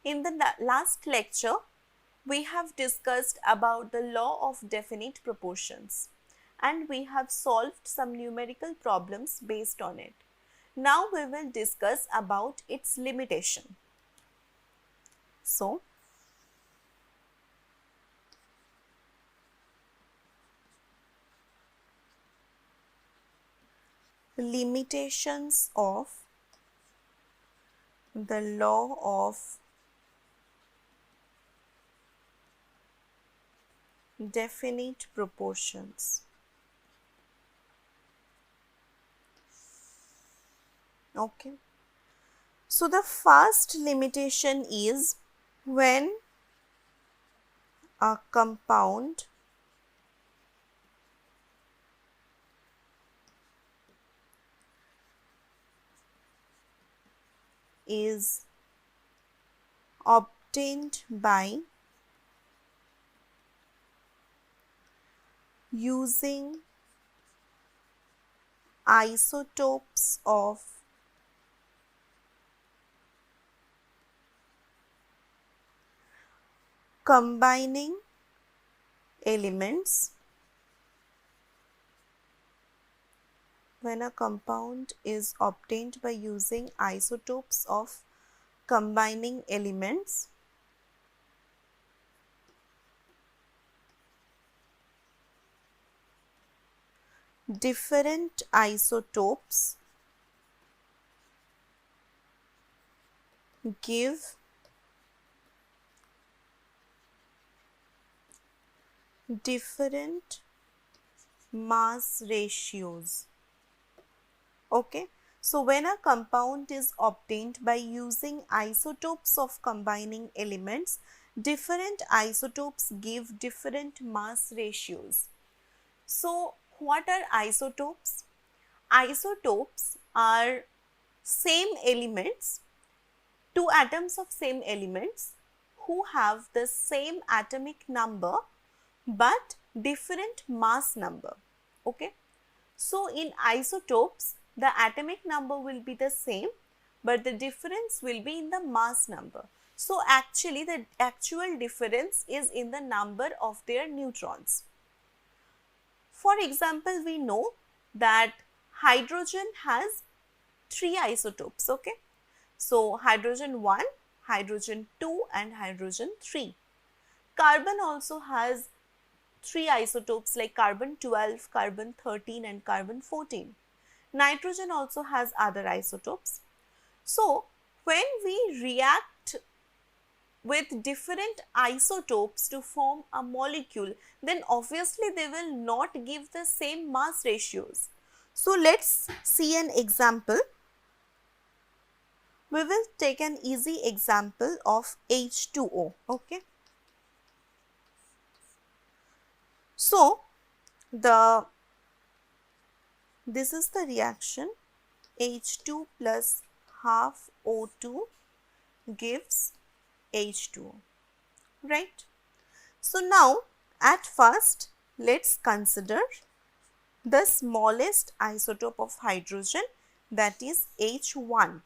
In the last lecture, we have discussed about the law of definite proportions and we have solved some numerical problems based on it. Now we will discuss about its limitation. So, limitations of the law of definite proportions. Okay. So the first limitation is when a compound is obtained by using isotopes of combining elements. When a compound is obtained by using isotopes of combining elements, different isotopes give different mass ratios. Okay, so when a compound is obtained by using isotopes of combining elements, different isotopes give different mass ratios. So what are isotopes? Isotopes are same elements, two atoms of same elements who have the same atomic number but different mass number. Okay, so in isotopes the atomic number will be the same but the difference will be in the mass number. So actually the actual difference is in the number of their neutrons. For example, we know that hydrogen has 3 isotopes. Okay, so hydrogen 1, hydrogen 2 and hydrogen 3. Carbon also has 3 isotopes like carbon 12, carbon 13 and carbon 14. Nitrogen also has other isotopes. So when we react with different isotopes to form a molecule, then obviously they will not give the same mass ratios. So let's see an example. We will take an easy example of H2O. Okay. So this is the reaction. H2 plus half O2 gives H2O, right? So now at first let's consider the smallest isotope of hydrogen, that is H1.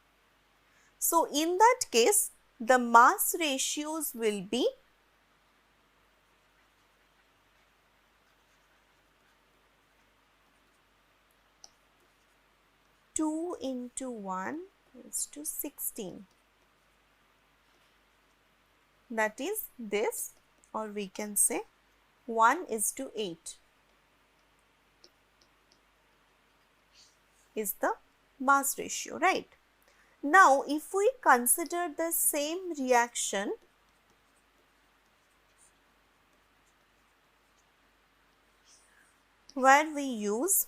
So in that case the mass ratios will be 2 into 1 is to 16. That is this, or we can say 1 is to 8 is the mass ratio, right? Now if we consider the same reaction where we use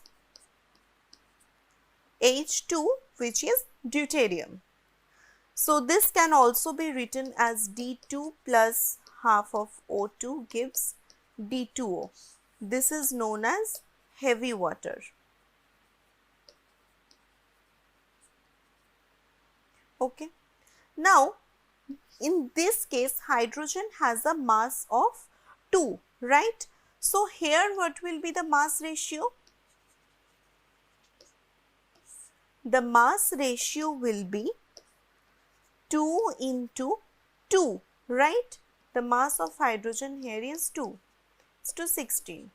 H2, which is deuterium. So this can also be written as D2 plus half of O2 gives D2O. This is known as heavy water. Okay. Now in this case hydrogen has a mass of 2, right? So here what will be the mass ratio? The mass ratio will be 2 into 2, right? The mass of hydrogen here is 2. It's to 16.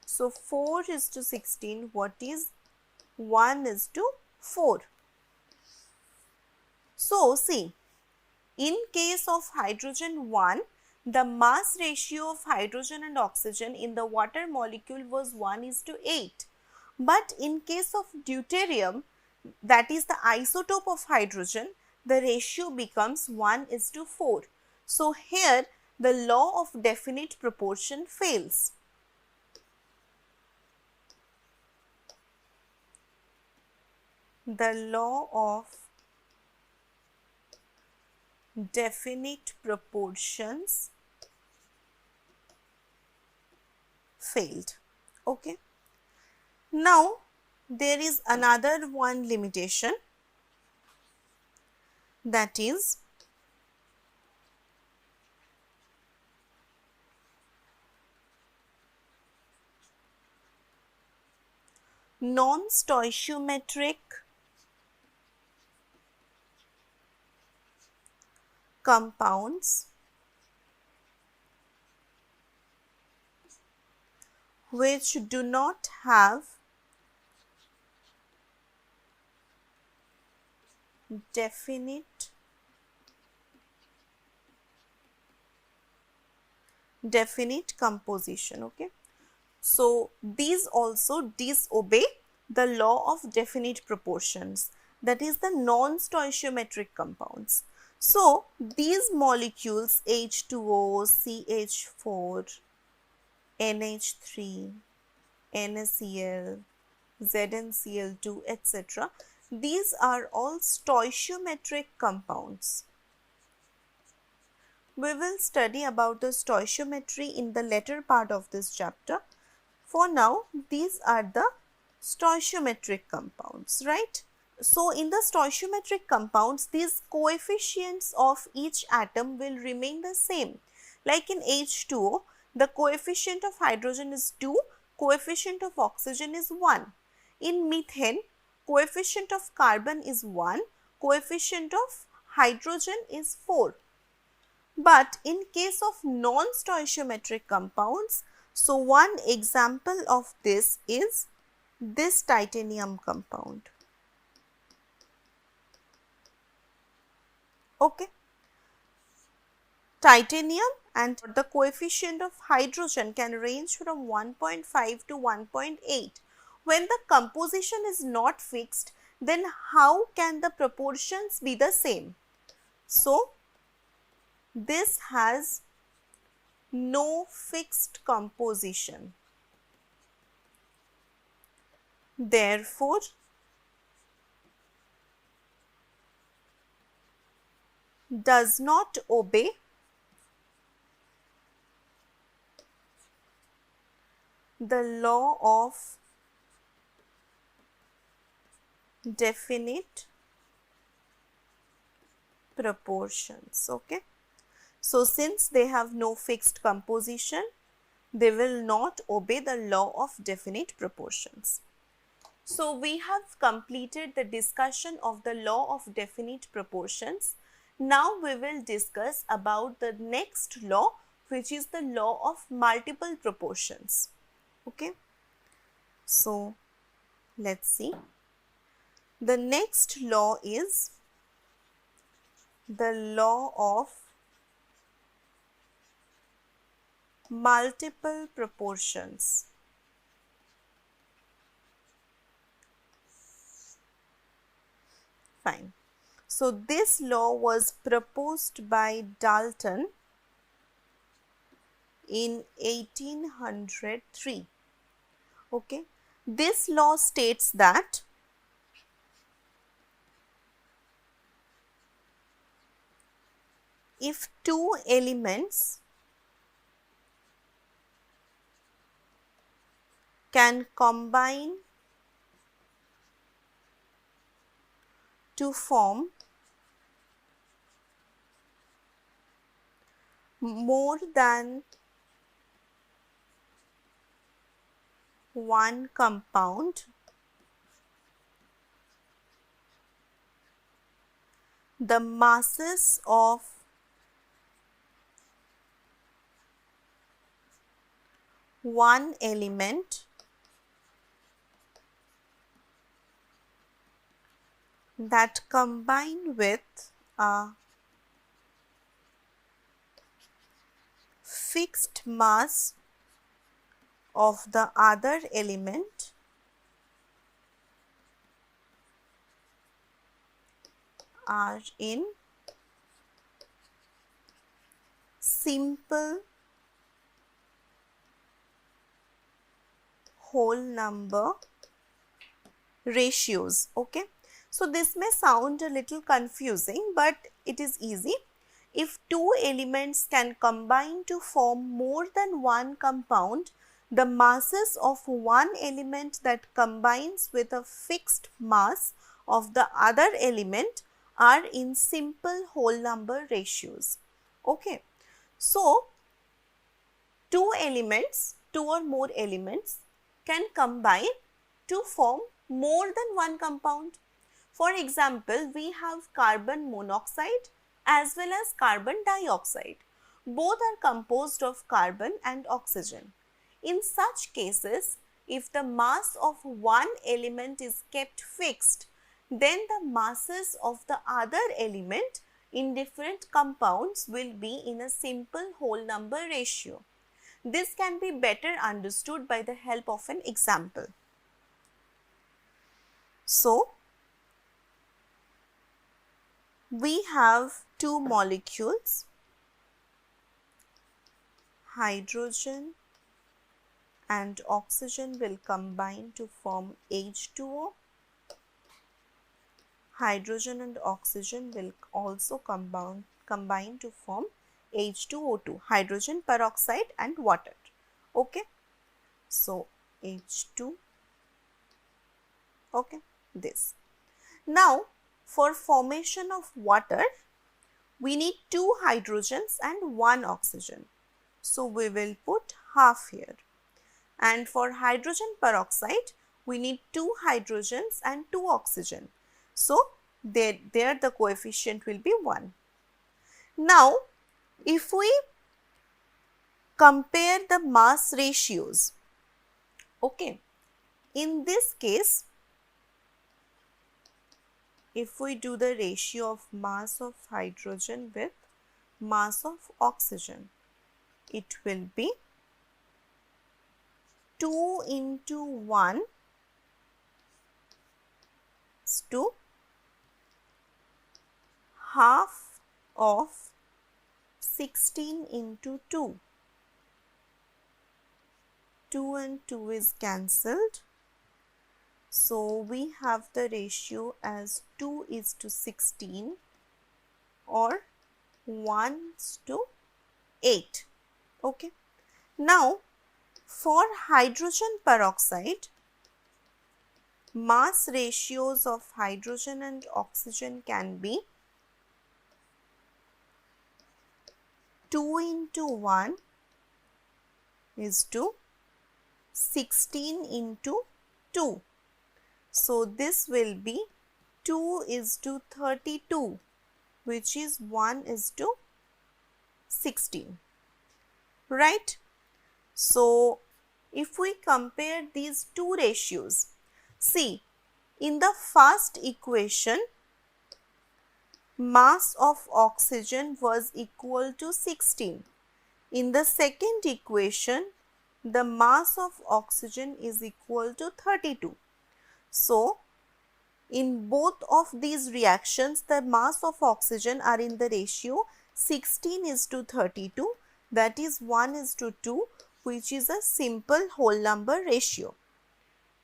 So 4 is to 16. What is 1 is to 4? So see, in case of hydrogen 1, the mass ratio of hydrogen and oxygen in the water molecule was 1 is to 8. But in case of deuterium, that is the isotope of hydrogen, the ratio becomes 1 is to 4. So here the law of definite proportion fails. The law of definite proportions failed. Okay. Now there is another one limitation, that is non-stoichiometric compounds which do not have definite composition. Okay. So these also disobey the law of definite proportions, that is the non-stoichiometric compounds. So these molecules H2O, CH4, NH3, NaCl, ZnCl2, etc. These are all stoichiometric compounds. We will study about the stoichiometry in the later part of this chapter. For now, these are the stoichiometric compounds, right? So in the stoichiometric compounds, these coefficients of each atom will remain the same. Like in H2O, the coefficient of hydrogen is 2, coefficient of oxygen is 1. In methane, coefficient of carbon is 1, coefficient of hydrogen is 4. But in case of non-stoichiometric compounds, so one example of this is this titanium compound. Okay. Titanium and the coefficient of hydrogen can range from 1.5 to 1.8. When the composition is not fixed, then how can the proportions be the same? So this has no fixed composition. Therefore, does not obey the law of definite proportions. Okay. So since they have no fixed composition, they will not obey the law of definite proportions. So we have completed the discussion of the law of definite proportions. Now we will discuss about the next law, which is the law of multiple proportions. Okay. So let's see. The next law is the law of multiple proportions. Fine. So this law was proposed by Dalton in 1803. Okay. This law states that if two elements can combine to form more than one compound, the masses of one element that combine with a fixed mass of the other element are in simple whole number ratios. Okay, so this may sound a little confusing, but it is easy. If two elements can combine to form more than one compound, the masses of one element that combines with a fixed mass of the other element are in simple whole number ratios. Okay, so two or more elements can combine to form more than one compound. For example, we have carbon monoxide as well as carbon dioxide. Both are composed of carbon and oxygen. In such cases, if the mass of one element is kept fixed, then the masses of the other element in different compounds will be in a simple whole number ratio. This can be better understood by the help of an example. So, we have two molecules, hydrogen and oxygen will combine to form H2O. Hydrogen and oxygen will also combine to form H2O2, hydrogen peroxide and water. Okay, so H2, okay, this. Now, for formation of water, we need two hydrogens and one oxygen. So, we will put half here. And for hydrogen peroxide, we need two hydrogens and two oxygen. So, there the coefficient will be 1. Now, if we compare the mass ratios, okay, in this case, if we do the ratio of mass of hydrogen with mass of oxygen, it will be 2 into 1 is to half of 16 into 2. 2 and 2 is cancelled. So, we have the ratio as 2 is to 16 or 1 is to 8. Okay. Now, for hydrogen peroxide, mass ratios of hydrogen and oxygen can be 2 into 1 is to 16 into 2. So, this will be 2 is to 32, which is 1 is to 16, right? So, if we compare these two ratios, see, in the first equation, mass of oxygen was equal to 16. In the second equation, the mass of oxygen is equal to 32. So, in both of these reactions, the mass of oxygen are in the ratio 16 is to 32, that is 1 is to 2, which is a simple whole number ratio.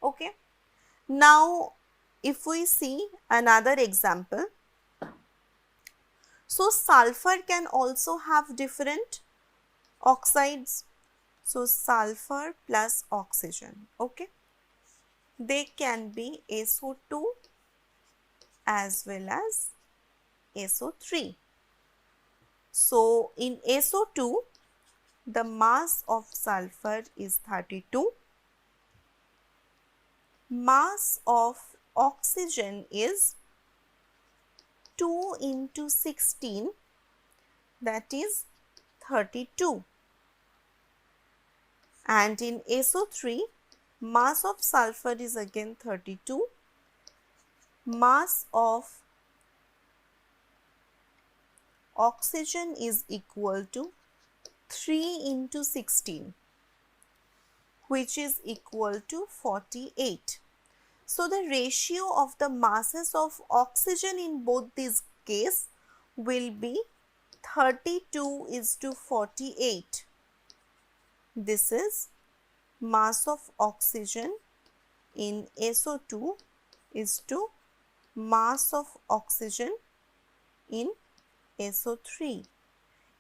Okay. Now, if we see another example, so sulfur can also have different oxides. So, sulfur plus oxygen, okay. They can be SO2 as well as SO3. So, in SO2, the mass of sulfur is 32. Mass of oxygen is 2 into 16, that is 32. and in SO3 mass of sulfur is again 32, mass of oxygen is equal to 3 into 16, which is equal to 48. So the ratio of the masses of oxygen in both these cases will be 32 is to 48. This is mass of oxygen in SO2 is to mass of oxygen in SO3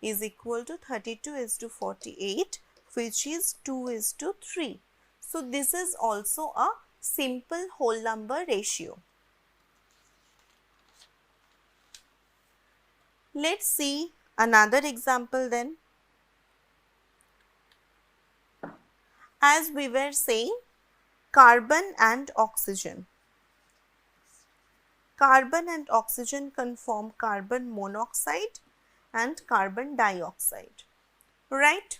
is equal to 32 is to 48, which is 2 is to 3. So this is also a simple whole number ratio. Let's see another example then. As we were saying, carbon and oxygen. Carbon and oxygen can form carbon monoxide and carbon dioxide, right?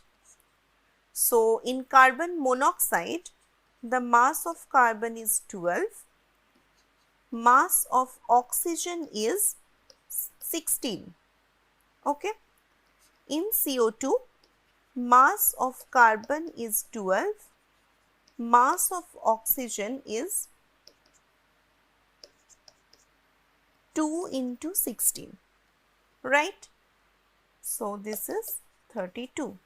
So in carbon monoxide, the mass of carbon is 12, mass of oxygen is 16, okay? In CO2, mass of carbon is 12, mass of oxygen is 2 into 16, right? So this is 32.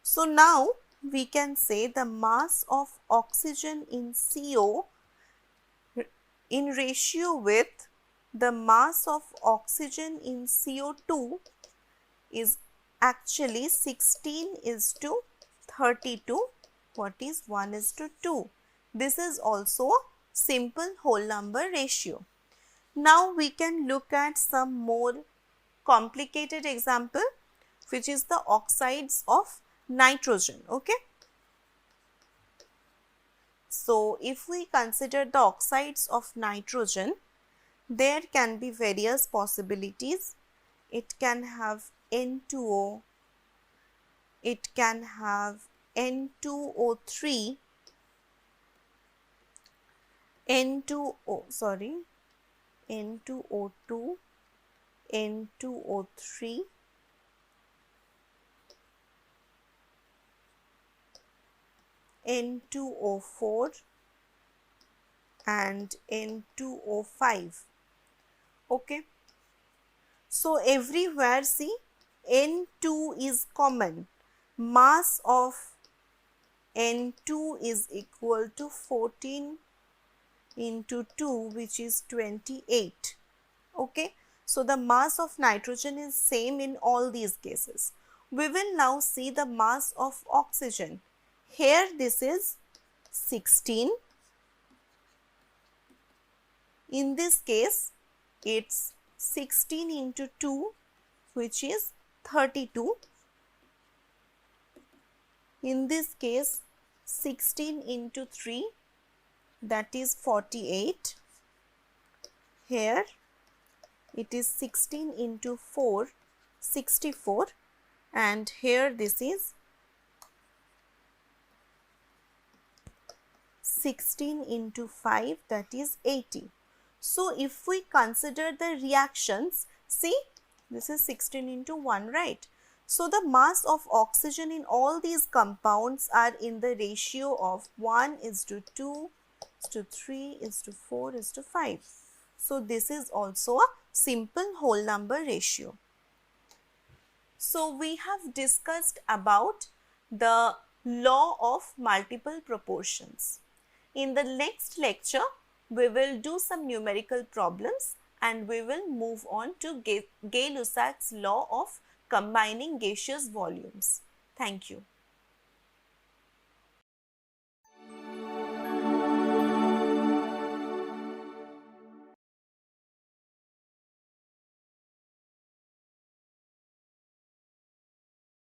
So now we can say the mass of oxygen in CO in ratio with the mass of oxygen in CO2 is actually 16 is to 32, what is 1 is to 2. This is also a simple whole number ratio. Now we can look at some more complicated example, which is the oxides of nitrogen, okay? So if we consider the oxides of nitrogen, there can be various possibilities. It can have N2O, it can have N2O3, N2O2, N2O3, N2O4 and N2O5, okay? So everywhere see N2 is common, mass of N2 is equal to 14 into 2, which is 28, okay? So the mass of nitrogen is same in all these cases. We will now see the mass of oxygen. Here this is 16. In this case, it's 16 into 2, which is 32. In this case, 16 into 3, that is 48. Here, it is 16 into 4, 64. And here this is 16 into 5, that is 80. So if we consider the reactions, see this is 16 into 1, right? So the mass of oxygen in all these compounds are in the ratio of 1 is to 2 is to 3 is to 4 is to 5. So this is also a simple whole number ratio. So we have discussed about the law of multiple proportions. In the next lecture, we will do some numerical problems and we will move on to Gay-Lussac's law of combining gaseous volumes. Thank you.